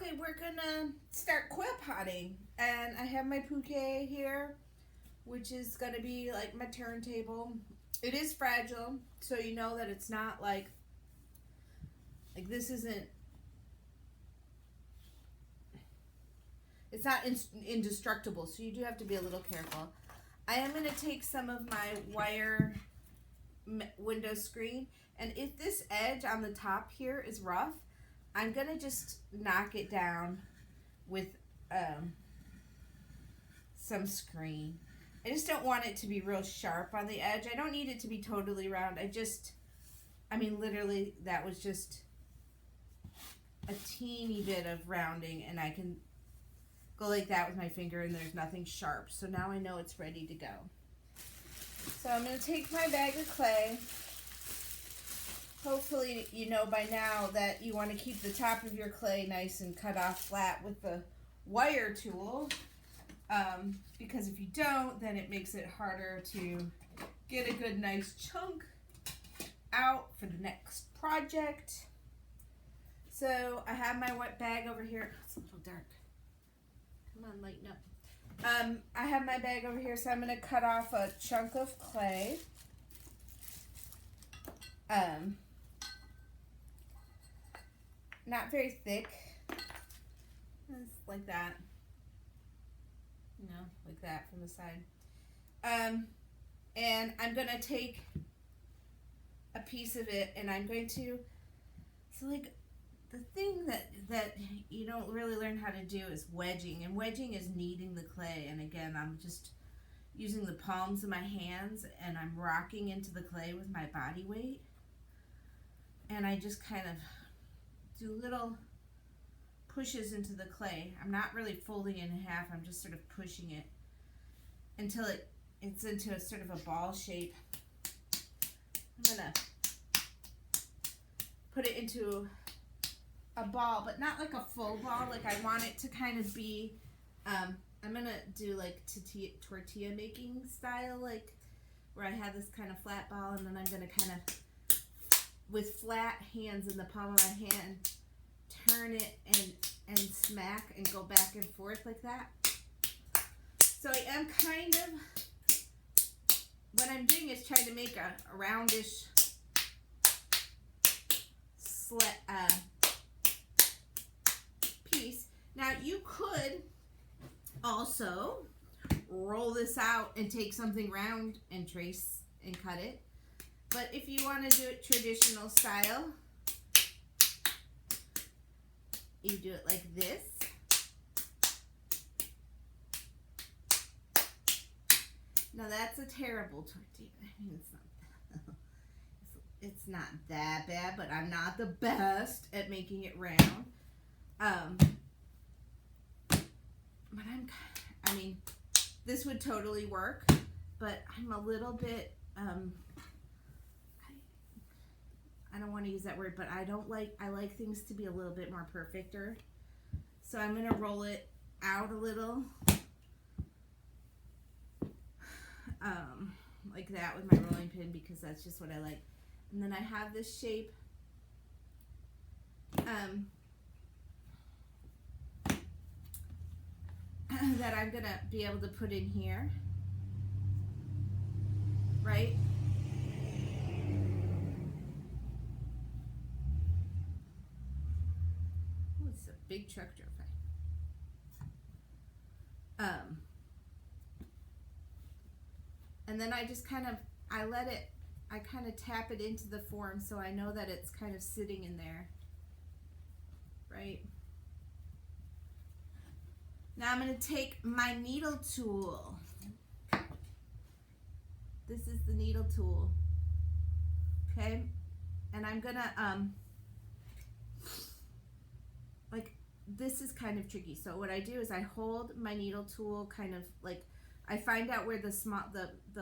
Okay, we're gonna start coil potting, and I have my puki here, which is gonna be like my turntable. It is fragile, so you know that it's not like this isn't, it's not indestructible, so you do have to be a little careful. I am gonna take some of my wire window screen, and if this edge on the top here is rough, I'm gonna just knock it down with some screen. I just don't want it to be real sharp on the edge. I don't need it to be totally round. I mean, literally, that was just a teeny bit of rounding, and I can go like that with my finger, and there's nothing sharp. So now I know it's ready to go. So I'm going to take my bag of clay. Hopefully you know by now that you want to keep the top of your clay nice and cut off flat with the wire tool, because if you don't, then it makes it harder to get a good nice chunk out for the next project. So I have my wet bag over here. It's a little dark. Come on, lighten up. I have my bag over here, so I'm going to cut off a chunk of clay. Not very thick. Just like that. You know, like that from the side. And I'm going to take a piece of it, and I'm going to, so like, the thing that you don't really learn how to do is wedging, and wedging is kneading the clay. And again, I'm just using the palms of my hands, and I'm rocking into the clay with my body weight, and I just kind of do little pushes into the clay. I'm not really folding it in half, I'm just sort of pushing it until it's into a sort of a ball shape. I'm gonna put it into a ball, but not like a full ball. Like, I want it to kind of be, I'm gonna do like tortilla making style, like where I have this kind of flat ball, and then I'm gonna kind of, with flat hands in the palm of my hand, turn it and smack and go back and forth like that. So I am kind of, what I'm doing is trying to make a roundish piece. Now you could also roll this out and take something round and trace and cut it. But if you want to do it traditional style, you do it like this. Now that's a terrible tortilla. I mean, it's not that bad, but I'm not the best at making it round. But I mean, this would totally work, but I'm a little bit, I don't want to use that word, but I like things to be a little bit more perfecter. So I'm going to roll it out a little, like that with my rolling pin, because that's just what I like. And then I have this shape, that I'm going to be able to put in here, right? Big truck drove by. And then I just kind of, I kind of tap it into the form, so I know that it's kind of sitting in there, right? Now I'm going to take my needle tool. This is the needle tool, okay? And I'm going to, like, this is kind of tricky. So what I do is I hold my needle tool kind of like, I find out where the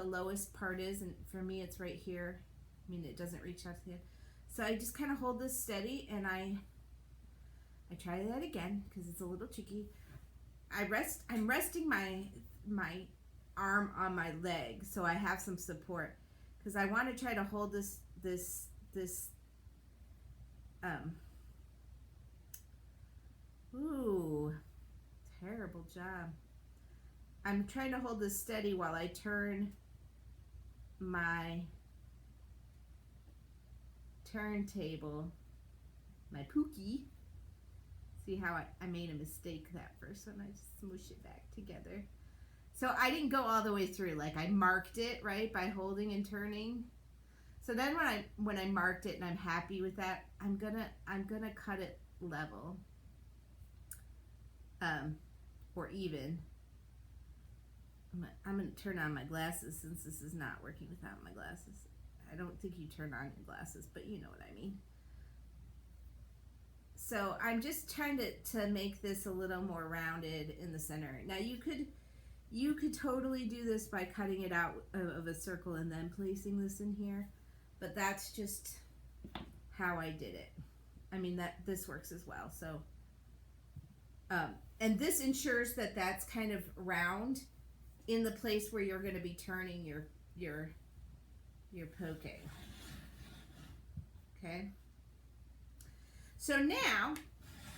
lowest part is, and for me it's right here. I mean, it doesn't reach out to the end. So I just kind of hold this steady, and I try that again because it's a little tricky. I'm resting my arm on my leg, so I have some support, because I want to try to hold this ooh, terrible job. I'm trying to hold this steady while I turn my turntable, my puki. See how I made a mistake that first one. I just smoosh it back together. So I didn't go all the way through. Like I marked it, right, by holding and turning. So then when I marked it and I'm happy with that, I'm gonna cut it level, or even. I'm gonna turn on my glasses since this is not working without my glasses. I don't think you turn on your glasses, but you know what I mean. So I'm just trying to make this a little more rounded in the center. Now you could totally do this by cutting it out of a circle and then placing this in here, but that's just how I did it. I mean, this works as well. So, and this ensures that that's kind of round in the place where you're going to be turning your poke. Okay. So now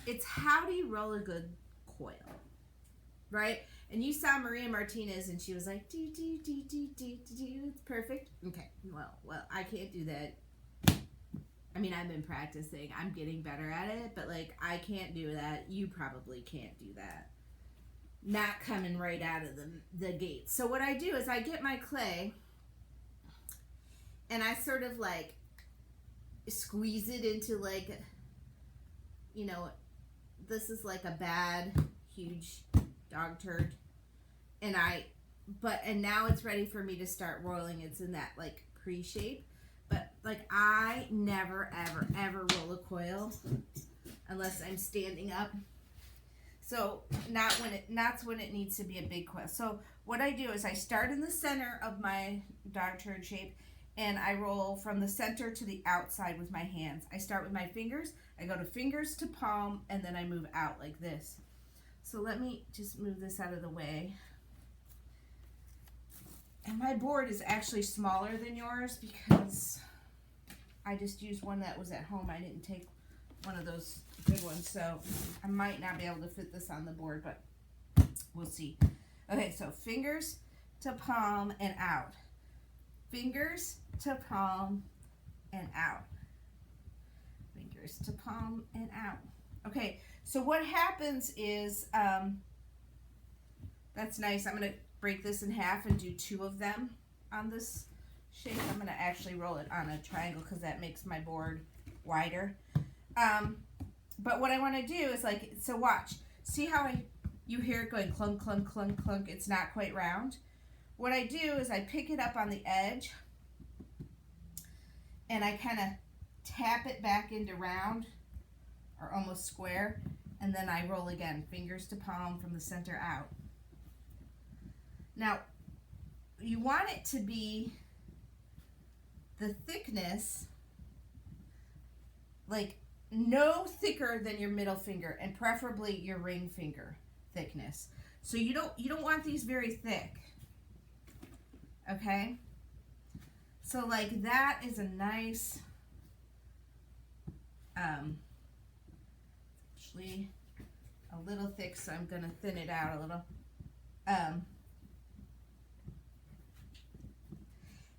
it's how do you roll a good coil, right? And you saw Maria Martinez and she was like, do, it's perfect. Okay, well, I can't do that. I mean, I've been practicing. I'm getting better at it, but like, I can't do that. You probably can't do that. Not coming right out of the gate. So what I do is I get my clay and I sort of like squeeze it into like, you know, this is like a bad, huge dog turd. And now it's ready for me to start rolling. It's in that like pre-shape. But like I never, ever roll a coil unless I'm standing up. So that's when it needs to be a big coil. So what I do is I start in the center of my dog turd shape and I roll from the center to the outside with my hands. I start with my fingers, I go to fingers to palm, and then I move out like this. So let me just move this out of the way. And my board is actually smaller than yours because I just used one that was at home. I didn't take one of those big ones, so I might not be able to fit this on the board, but we'll see. Okay, so fingers to palm and out. Fingers to palm and out. Fingers to palm and out. Okay, so what happens is, that's nice. I'm going to break this in half and do two of them on this shape. I'm going to actually roll it on a triangle because that makes my board wider. But what I want to do is like, so watch. See how you hear it going clunk, clunk, clunk, clunk. It's not quite round. What I do is I pick it up on the edge and I kind of tap it back into round or almost square, and then I roll again, fingers to palm from the center out. Now, you want it to be the thickness like no thicker than your middle finger, and preferably your ring finger thickness. So you don't want these very thick. Okay? So like that is a nice actually a little thick, so I'm going to thin it out a little.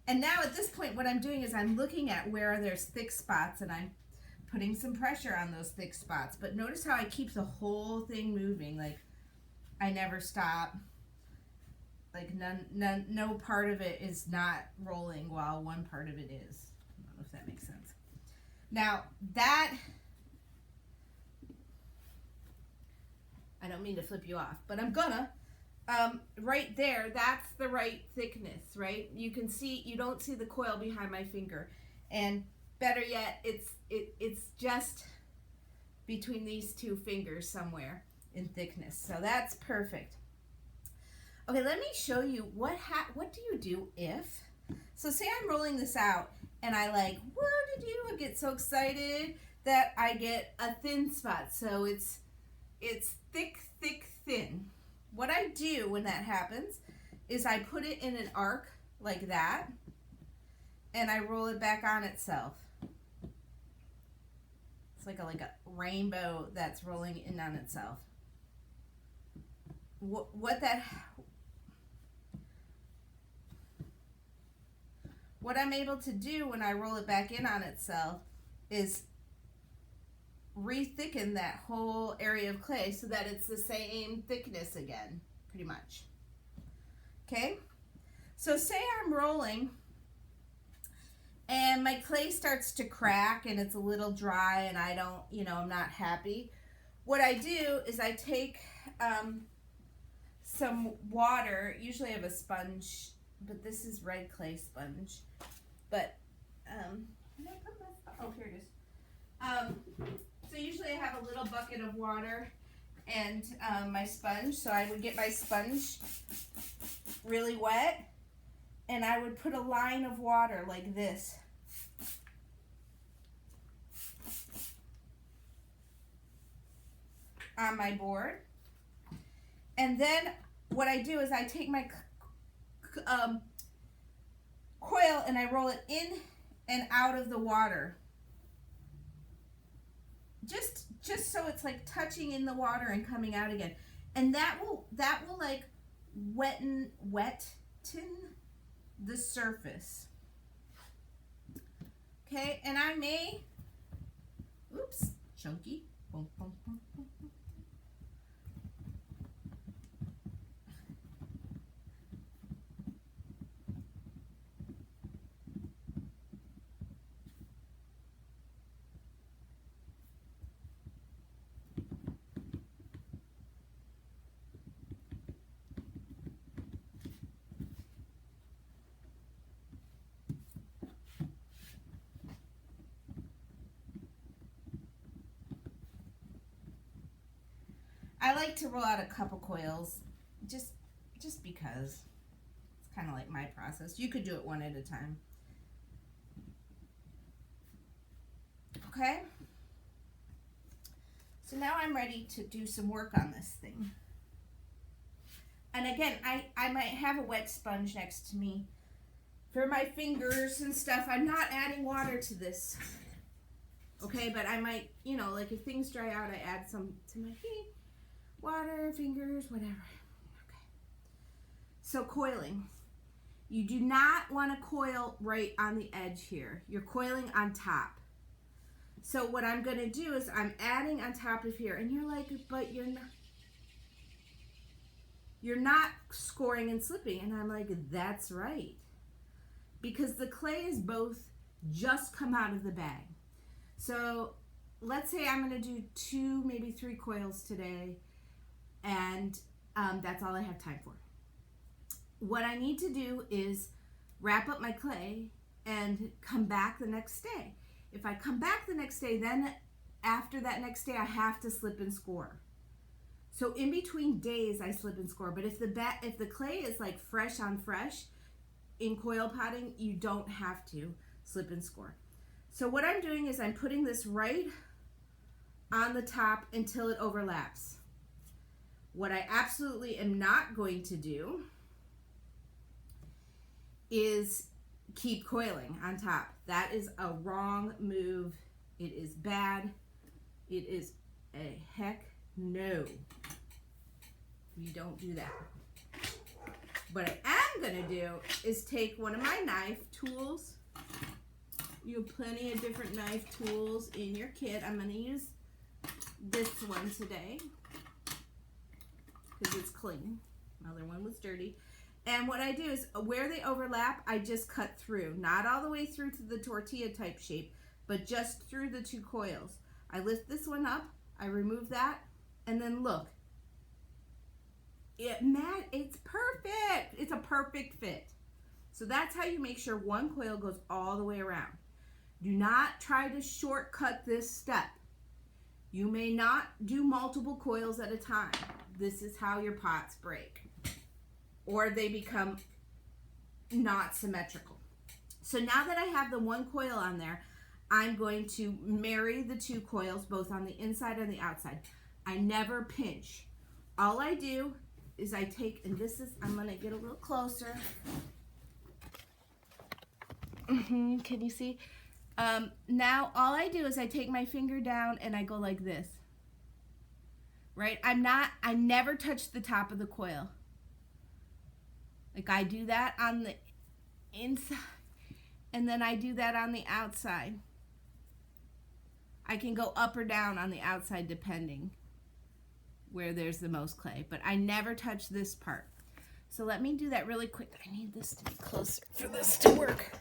And now at this point what I'm doing is I'm looking at where there's thick spots and I'm putting some pressure on those thick spots. But notice how I keep the whole thing moving. Like I never stop. Like no part of it is not rolling while one part of it is. I don't know if that makes sense. Now that, I don't mean to flip you off, but I'm gonna. Right there, that's the right thickness, right? You can see, you don't see the coil behind my finger. And better yet, it's just between these two fingers somewhere in thickness. So that's perfect. Okay, let me show you what do you do if, so say I'm rolling this out and I like, I get so excited that I get a thin spot. So it's thick, thick, thin. What I do when that happens is I put it in an arc like that and I roll it back on itself. It's like a rainbow that's rolling in on itself. what I'm able to do when I roll it back in on itself is re-thicken that whole area of clay so that it's the same thickness again, pretty much. Okay, so say I'm rolling and my clay starts to crack and it's a little dry and I don't, I'm not happy. What I do is I take some water. Usually I have a sponge, but this is red clay sponge. But, did I put my, oh, here it is. So usually I have a little bucket of water and my sponge. So I would get my sponge really wet and I would put a line of water like this. On my board. And then what I do is I take my coil and I roll it in and out of the water. Just so it's like touching in the water and coming out again. And that will like wetten the surface. Okay, and I may, oops, chunky. Boom, boom, boom, boom, boom. I like to roll out a couple coils, just because. It's kind of like my process. You could do it one at a time. Okay? So now I'm ready to do some work on this thing. And again, I might have a wet sponge next to me for my fingers and stuff. I'm not adding water to this. Okay, but I might, like if things dry out, I add some to my feet. Water, fingers, whatever. Okay. So coiling. You do not want to coil right on the edge here. You're coiling on top. So what I'm going to do is I'm adding on top of here. And you're like, but you're not scoring and slipping. And I'm like, that's right. Because the clay is both just come out of the bag. So let's say I'm going to do 2, maybe 3 coils today. And that's all I have time for. What I need to do is wrap up my clay and come back the next day. If I come back the next day, then after that next day, I have to slip and score. So in between days, I slip and score. But if the clay is like fresh on fresh in coil potting, you don't have to slip and score. So what I'm doing is I'm putting this right on the top until it overlaps. What I absolutely am not going to do is keep coiling on top. That is a wrong move. It is bad. It is a heck no. You don't do that. What I am going to do is take one of my knife tools. You have plenty of different knife tools in your kit. I'm going to use this one today, because it's clean. My other one was dirty. And what I do is where they overlap, I just cut through. Not all the way through to the tortilla type shape, but just through the 2 coils. I lift this one up, I remove that, and then look. It's perfect. It's a perfect fit. So that's how you make sure one coil goes all the way around. Do not try to shortcut this step. You may not do multiple coils at a time. This is how your pots break, or they become not symmetrical. So now that I have the 1 coil on there, I'm going to marry the 2 coils both on the inside and the outside. I never pinch. All I do is I take, and this is, I'm going to get a little closer. Can you see? Now all I do is I take my finger down and I go like this. right? I never touch the top of the coil. Like I do that on the inside, and then I do that on the outside. I can go up or down on the outside depending where there's the most clay, but I never touch this part. So let me do that really quick. I need this to be closer for this to work.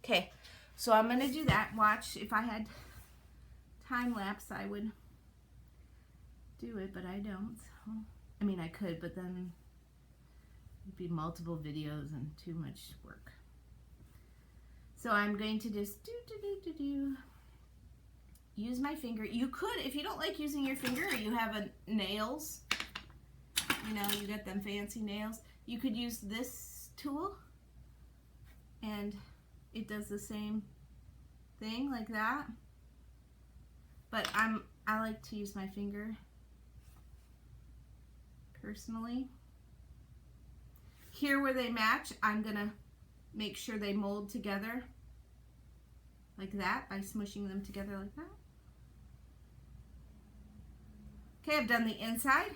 Okay, so I'm gonna do that. Watch, if I had time lapse, I would do it, but I don't. So, I mean, I could, but then it'd be multiple videos and too much work. So I'm going to just use my finger. You could, if you don't like using your finger, or you have nails, you know, you got them fancy nails, you could use this tool, and it does the same thing like that. But I like to use my finger personally. Here where they match, I'm gonna make sure they mold together like that by smushing them together like that. Okay, I've done the inside.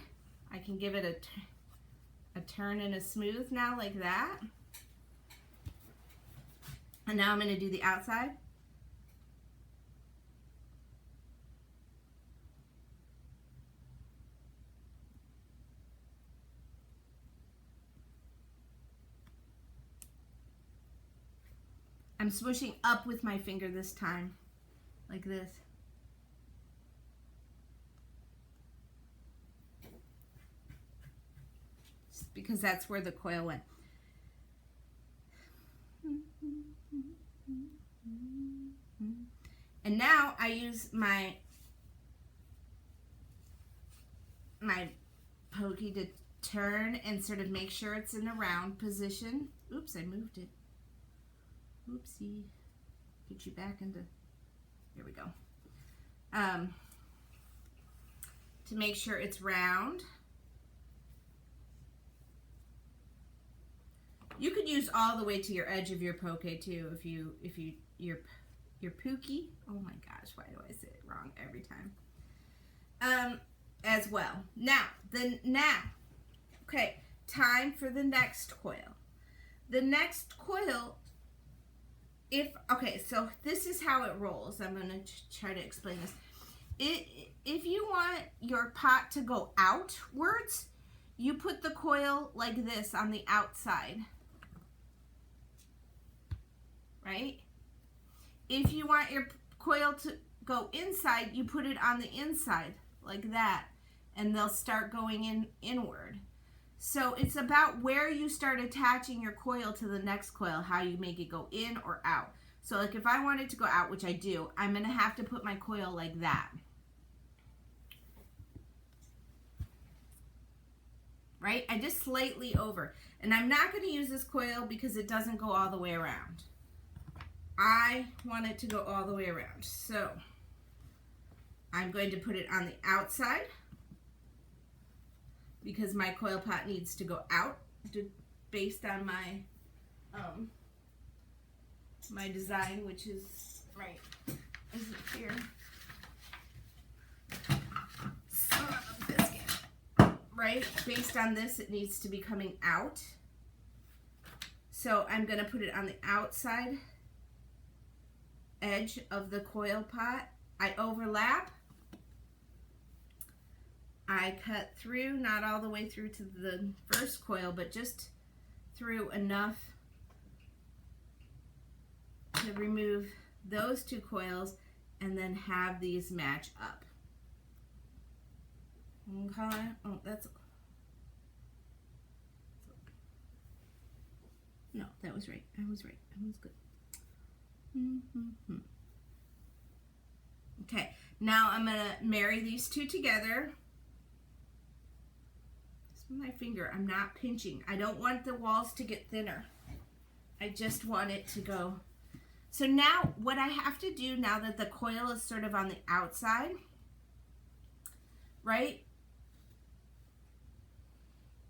I can give it a turn and a smooth now like that. And now I'm going to do the outside. I'm smooshing up with my finger this time, like this. Just because that's where the coil went. And now I use my pokey to turn and sort of make sure it's in a round position. Oops, I moved it. Oopsie. Get you back into, here we go. To make sure it's round. You could use all the way to your edge of your poke too, if your puki. Oh my gosh, why do I say it wrong every time? As well. Now, okay, time for the next coil. The next coil, okay, so this is how it rolls. I'm going to try to explain this. If you want your pot to go outwards, you put the coil like this on the outside. Right? If you want your coil to go inside, you put it on the inside like that, and they'll start going inward. So it's about where you start attaching your coil to the next coil, how you make it go in or out. So like if I want it to go out, which I do, I'm going to have to put my coil like that. Right? I just slightly over. And I'm not going to use this coil because it doesn't go all the way around. I want it to go all the way around. So I'm going to put it on the outside because my coil pot needs to go out based on my my design, which is right. Is it here? Son of a biscuit. Right? Based on this, it needs to be coming out. So I'm going to put it on the outside edge of the coil pot. I overlap. I cut through, not all the way through to the first coil, but just through enough to remove those two coils and then have these match up. Okay. Oh, that's, no, that was right. I was right. I was good. Okay, now I'm going to marry these two together. Just with my finger, I'm not pinching. I don't want the walls to get thinner. I just want it to go. So now what I have to do now that the coil is sort of on the outside, right,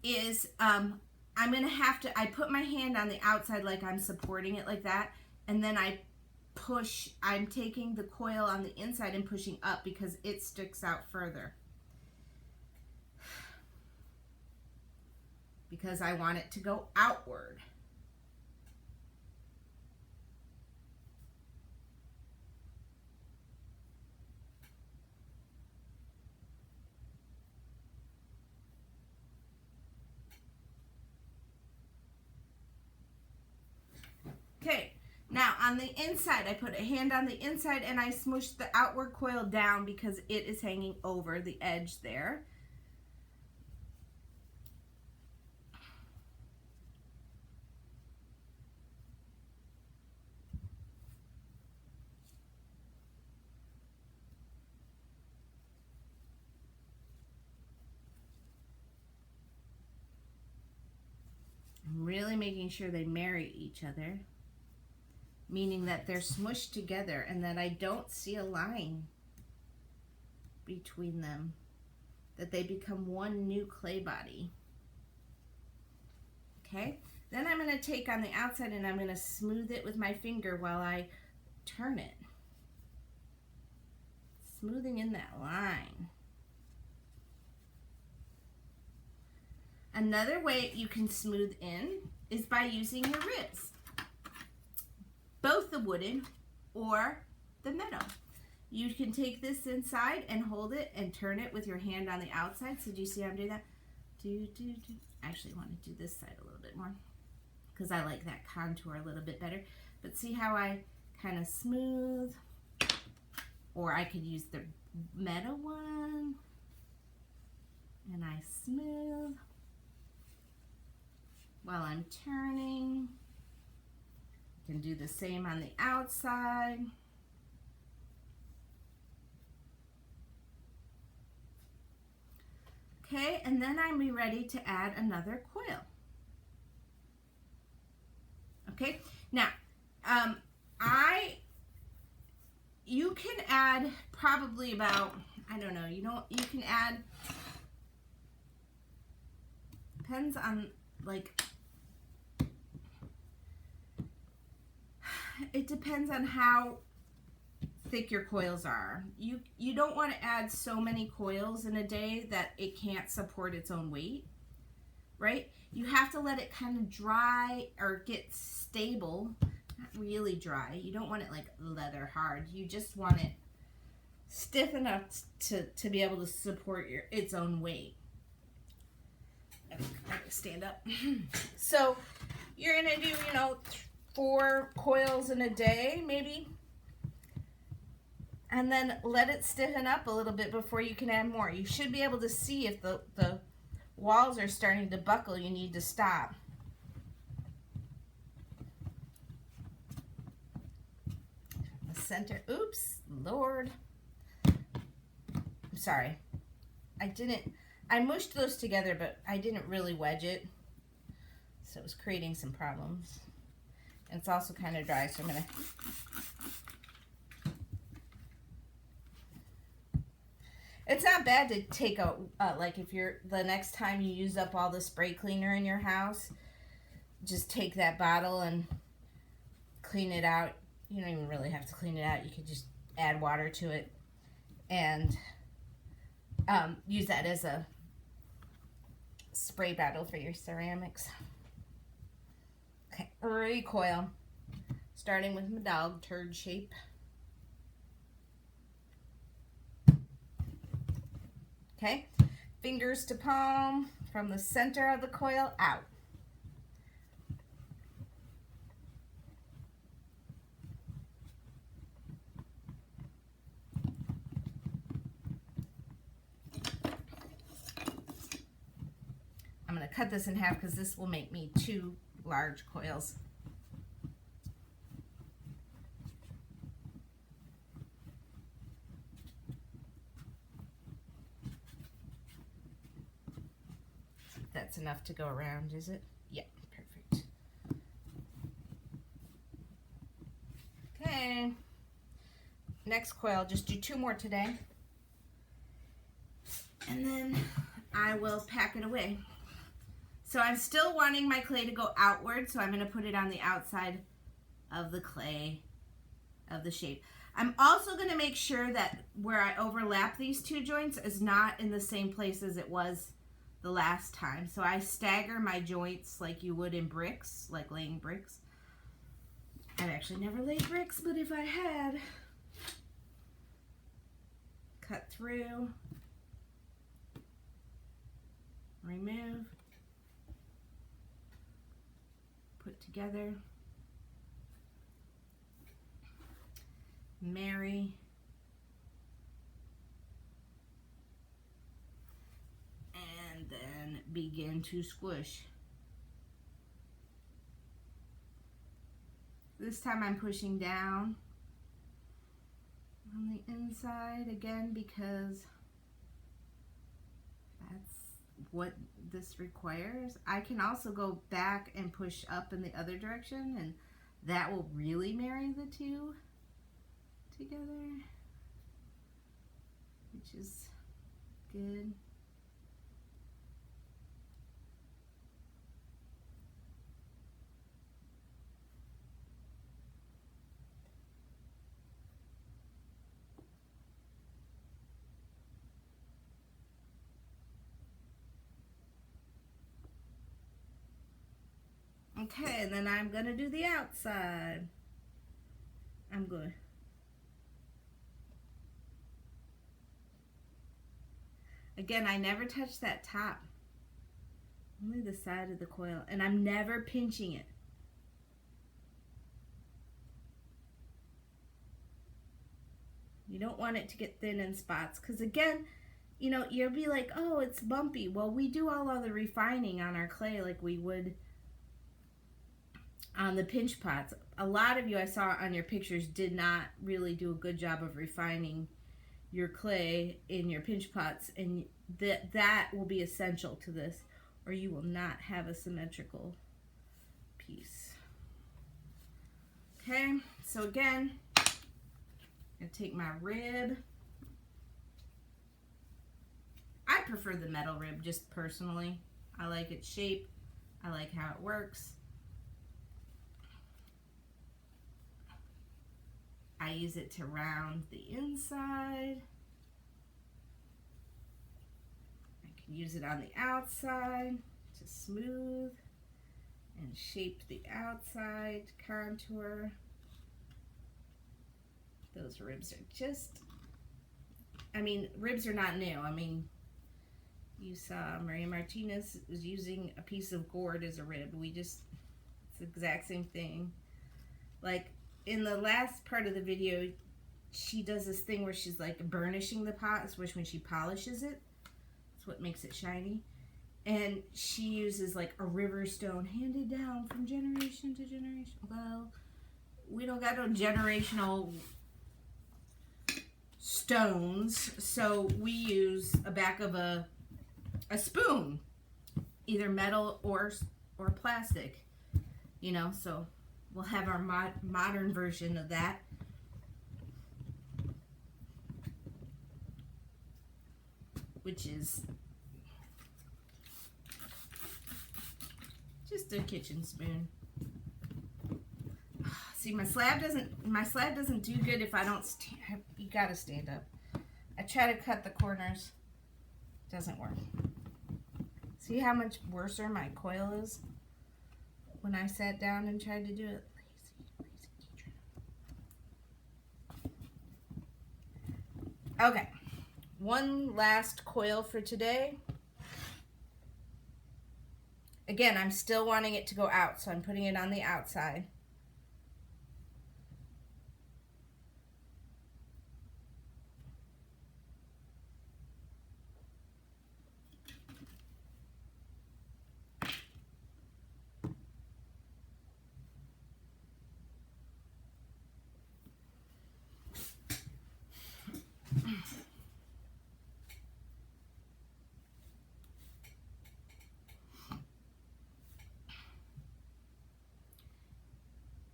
is I'm going to have to, I put my hand on the outside like I'm supporting it like that, and then I I'm taking the coil on the inside and pushing up because it sticks out further. Because I want it to go outward. Okay, now on the inside, I put a hand on the inside and I smush the outward coil down because it is hanging over the edge there. I'm really making sure they marry each other, meaning that they're smushed together and that I don't see a line between them, that they become one new clay body. Okay, then I'm going to take on the outside and I'm going to smooth it with my finger while I turn it, smoothing in that line. Another way you can smooth in is by using your ribs, both the wooden or the metal. You can take this inside and hold it and turn it with your hand on the outside. So do you see how I'm doing that? I actually want to do this side a little bit more because I like that contour a little bit better. But see how I kind of smooth? Or I could use the metal one and I smooth while I'm turning. You can do the same on the outside. Okay, and then I'm ready to add another coil. Okay, now you can add probably about, I don't know, you can add, depends on like, it depends on how thick your coils are. You don't want to add so many coils in a day that it can't support its own weight, right? You have to let it kind of dry or get stable, not really dry. You don't want it like leather hard. You just want it stiff enough to be able to support its own weight. I gotta stand up. So you're gonna do, 4 coils in a day, maybe. And then let it stiffen up a little bit before you can add more. You should be able to see if the walls are starting to buckle. You need to stop. The center, oops, Lord. I'm sorry. I mushed those together, but I didn't really wedge it. So it was creating some problems. And it's also kind of dry, so I'm gonna It's not bad to take a, like if you're, the next time you use up all the spray cleaner in your house, just take that bottle and clean it out. You don't even really have to clean it out. You could just add water to it and use that as a spray bottle for your ceramics. Okay, recoil. Starting with my dog turd shape. Okay, fingers to palm from the center of the coil out. I'm going to cut this in half because this will make me 2 large coils. That's enough to go around, is it? Yeah, perfect. Okay, next coil, just do 2 more today. And then I will pack it away. So I'm still wanting my clay to go outward, so I'm going to put it on the outside of the clay of the shape. I'm also going to make sure that where I overlap these two joints is not in the same place as it was the last time. So I stagger my joints like you would in bricks, like laying bricks. I've actually never laid bricks, but if I had, cut through, remove, put together, marry, and then begin to squish. This time I'm pushing down on the inside again because that's what this requires. I can also go back and push up in the other direction, and that will really marry the two together, which is good. Okay, and then I'm gonna do the outside. I'm good. Again, I never touch that top, only the side of the coil, and I'm never pinching it. You don't want it to get thin in spots, because again, you know, you'll be like, oh, it's bumpy. Well, we do all of the refining on our clay like we would on the pinch pots. A lot of you I saw on your pictures did not really do a good job of refining your clay in your pinch pots, and that will be essential to this, or you will not have a symmetrical piece. Okay, so again, I'm gonna take my rib. I prefer the metal rib, just personally. I like its shape. I like how it works. I use it to round the inside. I can use it on the outside to smooth and shape the outside contour. Those ribs are just, I mean, ribs are not new. I mean, you saw Maria Martinez was using a piece of gourd as a rib. It's the exact same thing. Like, in the last part of the video, she does this thing where she's like burnishing the pot, which when she polishes it, that's what makes it shiny. And she uses like a river stone handed down from generation to generation. Well, we don't got no generational stones, so we use a back of a spoon, either metal or plastic, you know, so we'll have our modern version of that. Which is just a kitchen spoon. See, my slab doesn't do good if I don't stand. You gotta stand up. I try to cut the corners. Doesn't work. See how much worser my coil is when I sat down and tried to do it? Okay, one last coil for today. Again, I'm still wanting it to go out, so I'm putting it on the outside.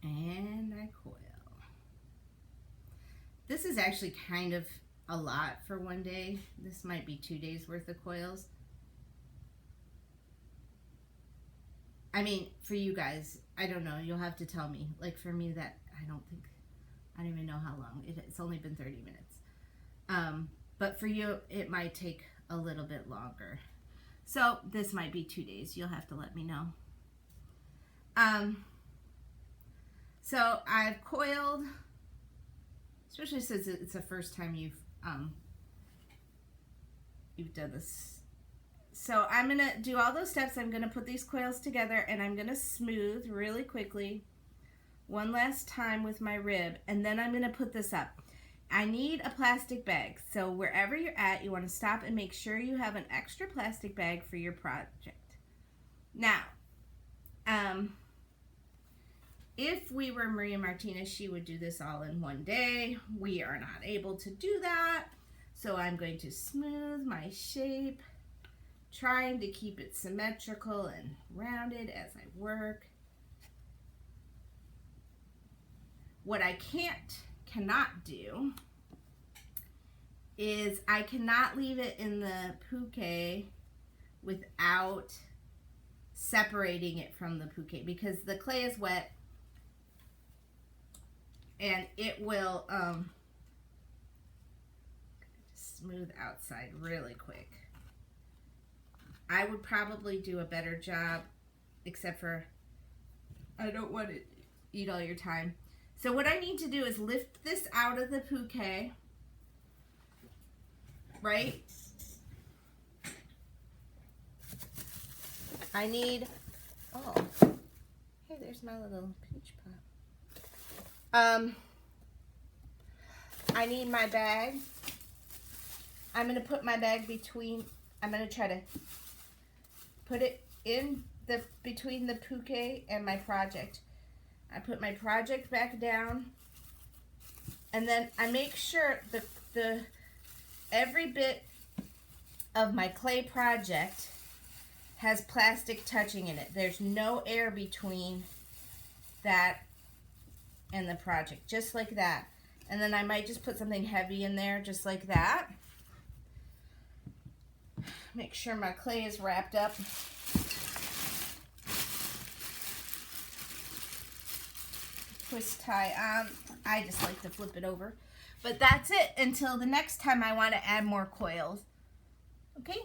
And I coil. This is actually kind of a lot for one day. This might be 2 days worth of coils. I mean, for you guys, I don't know. You'll have to tell me. Like for me, that I don't think I don't even know how long. It's only been 30 minutes. But for you, it might take a little bit longer. So this might be 2 days. You'll have to let me know. So I've coiled, especially since it's the first time you've done this. So I'm going to do all those steps. I'm going to put these coils together and I'm going to smooth really quickly one last time with my rib, and then I'm going to put this up. I need a plastic bag. So wherever you're at, you want to stop and make sure you have an extra plastic bag for your project. Now, if we were Maria Martinez, she would do this all in one day. We are not able to do that. So I'm going to smooth my shape, trying to keep it symmetrical and rounded as I work. What I cannot do is I cannot leave it in the puki without separating it from the puki, because the clay is wet and it will smooth outside really quick. I would probably do a better job, except for I don't want to eat all your time. So what I need to do is lift this out of the puki, right? I need, oh, hey, there's my little peach pot. I need my bag. I'm going to put my bag between, I'm going to try to put it in the between the puki and my project. I put my project back down, and then I make sure the every bit of my clay project has plastic touching in it. There's no air between that and the project, just like that. And then I might just put something heavy in there, just like that. Make sure my clay is wrapped up. Twist tie on. I just like to flip it over. But that's it until the next time I want to add more coils. Okay?